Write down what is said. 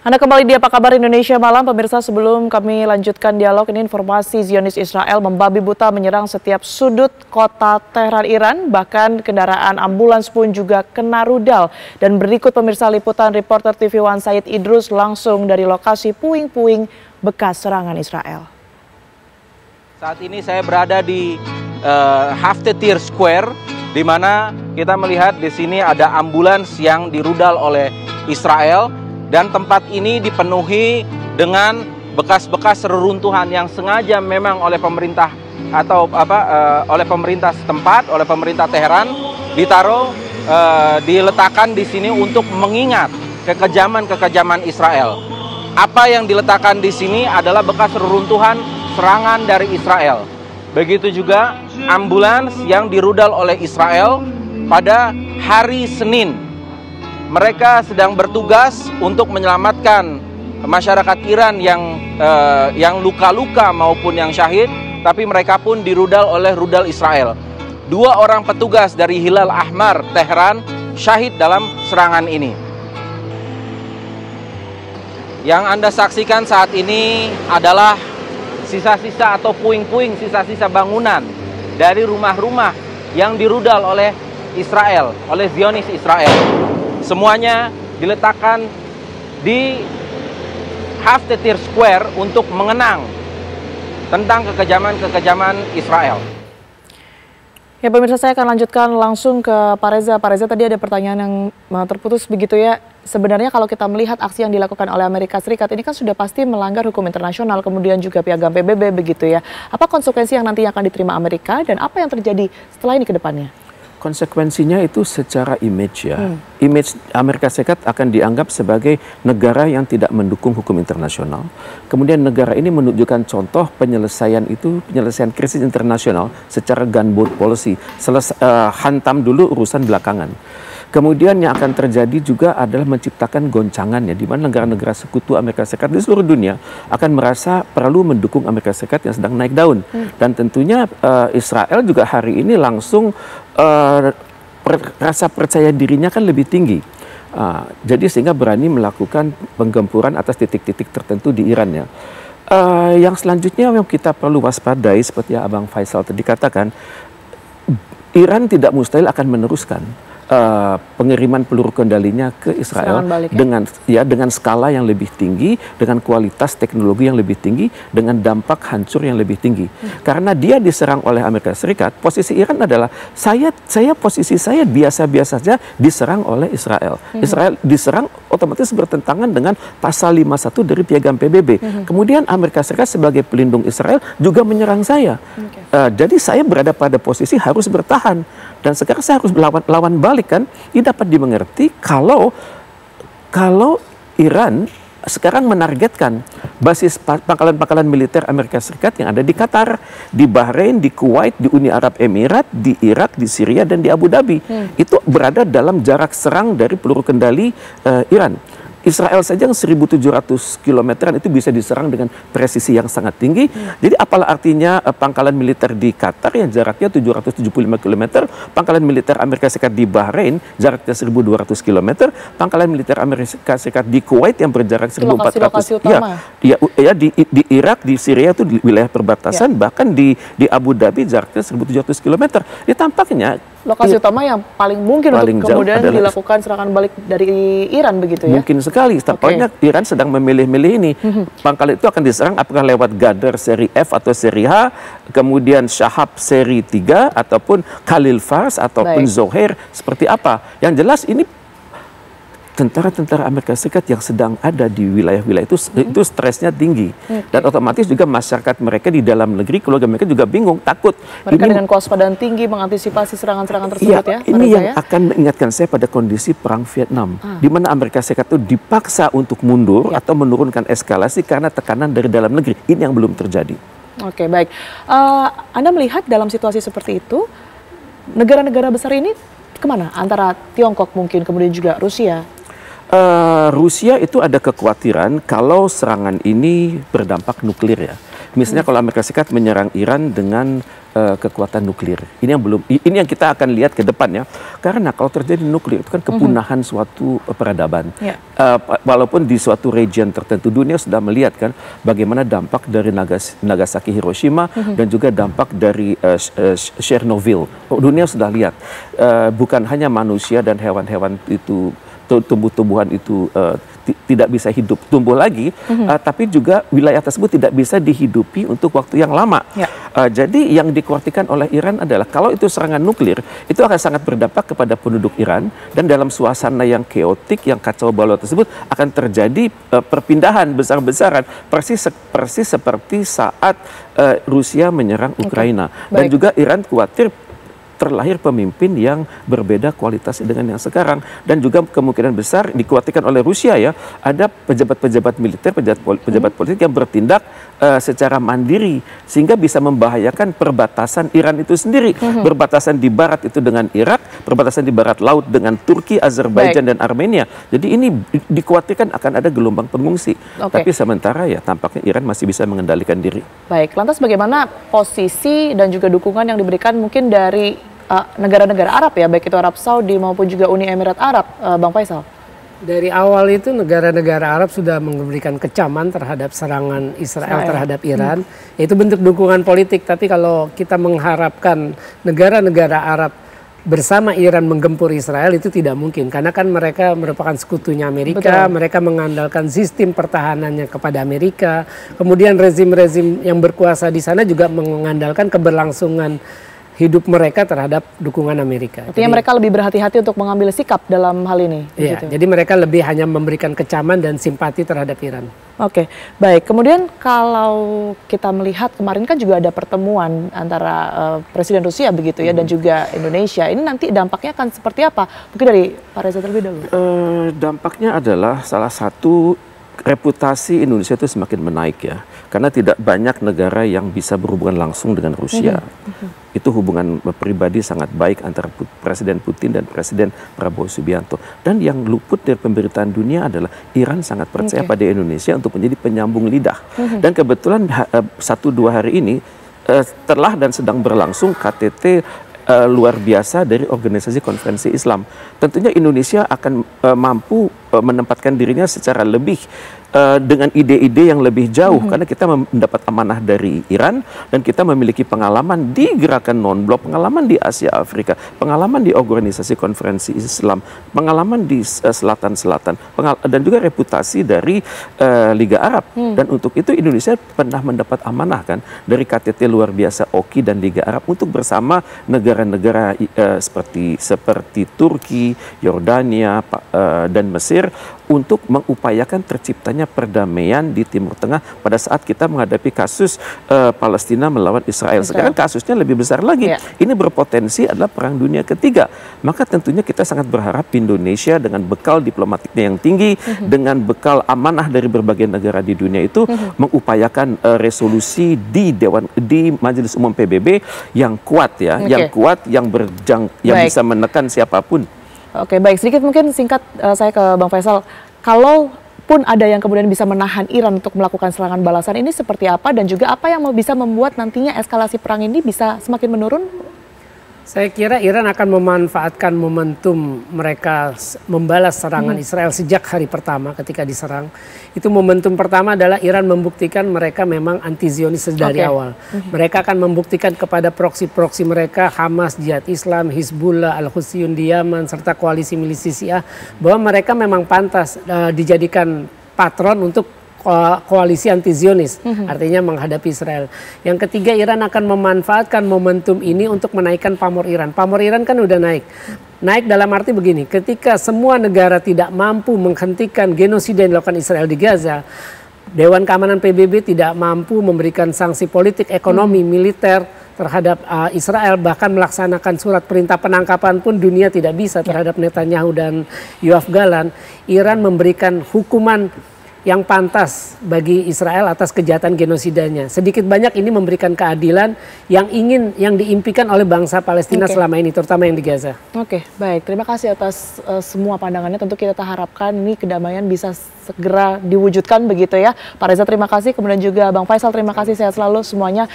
Anda kembali di Apa Kabar Indonesia Malam, pemirsa. Sebelum kami lanjutkan dialog, ini informasi Zionis Israel membabi buta menyerang setiap sudut kota Tehran, Iran. Bahkan kendaraan ambulans pun juga kena rudal. Dan berikut pemirsa liputan reporter TV One Said Idrus langsung dari lokasi puing-puing bekas serangan Israel. Saat ini saya berada di Haftetir Square, di mana kita melihat di sini ada ambulans yang dirudal oleh Israel. Dan tempat ini dipenuhi dengan bekas-bekas reruntuhan yang sengaja memang oleh pemerintah atau oleh pemerintah setempat, oleh pemerintah Teheran diletakkan di sini untuk mengingat kekejaman Israel. Apa yang diletakkan di sini adalah bekas reruntuhan serangan dari Israel. Begitu juga ambulans yang dirudal oleh Israel pada hari Senin. Mereka sedang bertugas untuk menyelamatkan masyarakat Iran yang luka-luka maupun yang syahid, tapi mereka pun dirudal oleh rudal Israel. 2 orang petugas dari Hilal Ahmar Tehran syahid dalam serangan ini. Yang Anda saksikan saat ini adalah sisa-sisa atau puing-puing, sisa-sisa bangunan dari rumah-rumah yang dirudal oleh Israel, oleh Zionis Israel. Semuanya diletakkan di Haftetir Square untuk mengenang tentang kekejaman Israel. Ya pemirsa, saya akan lanjutkan langsung ke Pak Reza. Pak Reza, tadi ada pertanyaan yang terputus begitu ya. Sebenarnya kalau kita melihat aksi yang dilakukan oleh Amerika Serikat ini kan sudah pasti melanggar hukum internasional, kemudian juga piagam PBB begitu ya. Apa konsekuensi yang nantinya akan diterima Amerika dan apa yang terjadi setelah ini ke depannya? Konsekuensinya itu secara image ya. Image Amerika Serikat akan dianggap sebagai negara yang tidak mendukung hukum internasional. Kemudian negara ini menunjukkan contoh penyelesaian krisis internasional secara gunboat policy. Hantam dulu urusan belakangan. Kemudian yang akan terjadi juga adalah menciptakan goncangan ya, di mana negara-negara sekutu Amerika Serikat di seluruh dunia akan merasa perlu mendukung Amerika Serikat yang sedang naik daun. Dan tentunya Israel juga hari ini langsung rasa percaya dirinya kan lebih tinggi. Jadi sehingga berani melakukan penggempuran atas titik-titik tertentu di Iran ya. Yang selanjutnya yang kita perlu waspadai seperti yang Abang Faisal tadi katakan, Iran tidak mustahil akan meneruskan pengiriman peluru kendalinya ke Israel dengan skala yang lebih tinggi, dengan kualitas teknologi yang lebih tinggi, dengan dampak hancur yang lebih tinggi. Karena dia diserang oleh Amerika Serikat, posisi Iran adalah posisi saya biasa-biasa saja diserang oleh Israel. Israel diserang otomatis bertentangan dengan pasal 51 dari piagam PBB. Kemudian Amerika Serikat sebagai pelindung Israel juga menyerang saya. Jadi saya berada pada posisi harus bertahan. Dan sekarang saya harus lawan balik kan. Ini dapat dimengerti kalau Iran sekarang menargetkan basis pangkalan-pangkalan militer Amerika Serikat yang ada di Qatar, di Bahrain, di Kuwait, di Uni Arab Emirat, di Irak, di Syria, dan di Abu Dhabi. Itu berada dalam jarak serang dari peluru kendali Iran. Israel saja yang 1.700 kilometeran itu bisa diserang dengan presisi yang sangat tinggi. Jadi apalah artinya pangkalan militer di Qatar yang jaraknya 775 km, pangkalan militer Amerika Serikat di Bahrain jaraknya 1.200 km, pangkalan militer Amerika Serikat di Kuwait yang berjarak 1.400 di Irak, di Syria itu di wilayah perbatasan, bahkan di Abu Dhabi jaraknya 1.700 km. Jadi tampaknya lokasi utama yang paling mungkin untuk kemudian dilakukan serangan balik dari Iran begitu ya? Mungkin sekali. Tampaknya Iran sedang memilih-milih ini. Pangkal itu akan diserang apakah lewat Gadar seri F atau seri H, kemudian Shahab seri 3, ataupun Khalil Fars, ataupun Zohair, seperti apa. Yang jelas ini tentara-tentara Amerika Serikat yang sedang ada di wilayah-wilayah itu stresnya tinggi. Dan otomatis juga masyarakat mereka di dalam negeri, keluarga mereka juga bingung, takut. Mereka dengan kewaspadaan tinggi mengantisipasi serangan-serangan tersebut ya? Ini yang akan mengingatkan saya pada kondisi perang Vietnam. Di mana Amerika Serikat itu dipaksa untuk mundur atau menurunkan eskalasi karena tekanan dari dalam negeri. Ini yang belum terjadi. Oke, baik. Anda melihat dalam situasi seperti itu, negara-negara besar ini kemana? Antara Tiongkok mungkin, kemudian juga Rusia. Rusia itu ada kekhawatiran kalau serangan ini berdampak nuklir ya. Misalnya kalau Amerika Serikat menyerang Iran dengan kekuatan nuklir. Ini yang kita akan lihat ke depannya. Karena kalau terjadi nuklir itu kan kepunahan suatu peradaban. Walaupun di suatu region tertentu dunia sudah melihat kan bagaimana dampak dari Nagasaki, Hiroshima dan juga dampak dari Chernobyl. Dunia sudah lihat bukan hanya manusia dan hewan-hewan itu, tumbuh-tumbuhan itu tidak bisa hidup tumbuh lagi, tapi juga wilayah tersebut tidak bisa dihidupi untuk waktu yang lama. Jadi yang dikhawatirkan oleh Iran adalah kalau itu serangan nuklir, itu akan sangat berdampak kepada penduduk Iran, dan dalam suasana yang keotik, yang kacau balau tersebut akan terjadi perpindahan besar-besaran, persis seperti saat Rusia menyerang Ukraina. Dan juga Iran khawatir terlahir pemimpin yang berbeda kualitasnya dengan yang sekarang, dan juga kemungkinan besar dikhawatirkan oleh Rusia ya, ada pejabat-pejabat militer, pejabat politik yang bertindak secara mandiri sehingga bisa membahayakan perbatasan Iran itu sendiri. Berbatasan di barat itu dengan Irak, perbatasan di barat laut dengan Turki, Azerbaijan dan Armenia. Jadi ini dikhawatirkan akan ada gelombang pengungsi. Tapi sementara ya tampaknya Iran masih bisa mengendalikan diri. Baik, lantas bagaimana posisi dan juga dukungan yang diberikan mungkin dari negara-negara Arab ya, baik itu Arab Saudi maupun juga Uni Emirat Arab, Bang Faisal? Dari awal itu negara-negara Arab sudah memberikan kecaman terhadap serangan Israel terhadap Iran. Itu bentuk dukungan politik, tapi kalau kita mengharapkan negara-negara Arab bersama Iran menggempur Israel itu tidak mungkin, karena kan mereka merupakan sekutunya Amerika. Mereka mengandalkan sistem pertahanannya kepada Amerika. Kemudian rezim-rezim yang berkuasa di sana juga mengandalkan keberlangsungan hidup mereka terhadap dukungan Amerika. Artinya mereka lebih berhati-hati untuk mengambil sikap dalam hal ini. Iya, gitu. Jadi mereka lebih hanya memberikan kecaman dan simpati terhadap Iran. Oke, baik. Kemudian kalau kita melihat kemarin kan juga ada pertemuan antara Presiden Rusia begitu ya dan juga Indonesia. Ini nanti dampaknya akan seperti apa? Mungkin dari Pak Reza terlebih dahulu. Dampaknya adalah salah satu reputasi Indonesia itu semakin menaik ya. Karena tidak banyak negara yang bisa berhubungan langsung dengan Rusia. Itu hubungan pribadi sangat baik antara Presiden Putin dan Presiden Prabowo Subianto. Dan yang luput dari pemberitaan dunia adalah Iran sangat percaya pada Indonesia untuk menjadi penyambung lidah. Dan kebetulan 1-2 hari ini telah dan sedang berlangsung KTT luar biasa dari Organisasi Konferensi Islam. Tentunya Indonesia akan mampu menempatkan dirinya secara lebih dengan ide-ide yang lebih jauh, karena kita mendapat amanah dari Iran dan kita memiliki pengalaman di gerakan non-blok, pengalaman di Asia Afrika, pengalaman di Organisasi Konferensi Islam, pengalaman di Selatan-Selatan, dan juga reputasi dari Liga Arab. Dan untuk itu Indonesia pernah mendapat amanah kan dari KTT luar biasa OKI dan Liga Arab untuk bersama negara-negara seperti Turki, Yordania, dan Mesir untuk mengupayakan terciptanya perdamaian di Timur Tengah pada saat kita menghadapi kasus Palestina melawan Israel. Sekarang kasusnya lebih besar lagi. Ini berpotensi adalah Perang Dunia Ketiga. Maka tentunya kita sangat berharap Indonesia dengan bekal diplomatiknya yang tinggi, dengan bekal amanah dari berbagai negara di dunia itu mengupayakan resolusi di Majelis Umum PBB yang kuat ya, yang kuat, yang bisa menekan siapapun. Oke, baik. Sedikit mungkin singkat saya ke Bang Faisal. Kalaupun ada yang kemudian bisa menahan Iran untuk melakukan serangan balasan, ini seperti apa dan juga apa yang bisa membuat nantinya eskalasi perang ini bisa semakin menurun? Saya kira Iran akan memanfaatkan momentum mereka membalas serangan Israel sejak hari pertama ketika diserang. Itu momentum pertama adalah Iran membuktikan mereka memang anti-Zionis dari awal. Mereka akan membuktikan kepada proksi-proksi mereka, Hamas, Jihad Islam, Hizbullah, Al-Husayun di Yaman, serta koalisi milisi Syiah, bahwa mereka memang pantas dijadikan patron untuk koalisi anti-Zionis, artinya menghadapi Israel. Yang ketiga, Iran akan memanfaatkan momentum ini untuk menaikkan pamor Iran. Pamor Iran kan udah naik. Naik dalam arti begini, ketika semua negara tidak mampu menghentikan genosida yang dilakukan Israel di Gaza, Dewan Keamanan PBB tidak mampu memberikan sanksi politik, ekonomi, militer terhadap Israel, bahkan melaksanakan surat perintah penangkapan pun dunia tidak bisa terhadap Netanyahu dan Yoav Galan. Iran memberikan hukuman yang pantas bagi Israel atas kejahatan genosidanya. Sedikit banyak ini memberikan keadilan yang diimpikan oleh bangsa Palestina selama ini, terutama yang di Gaza. Oke, baik. Terima kasih atas semua pandangannya. Tentu kita harapkan ini kedamaian bisa segera diwujudkan begitu ya. Pak Reza terima kasih, kemudian juga Bang Faisal terima kasih, sehat selalu semuanya.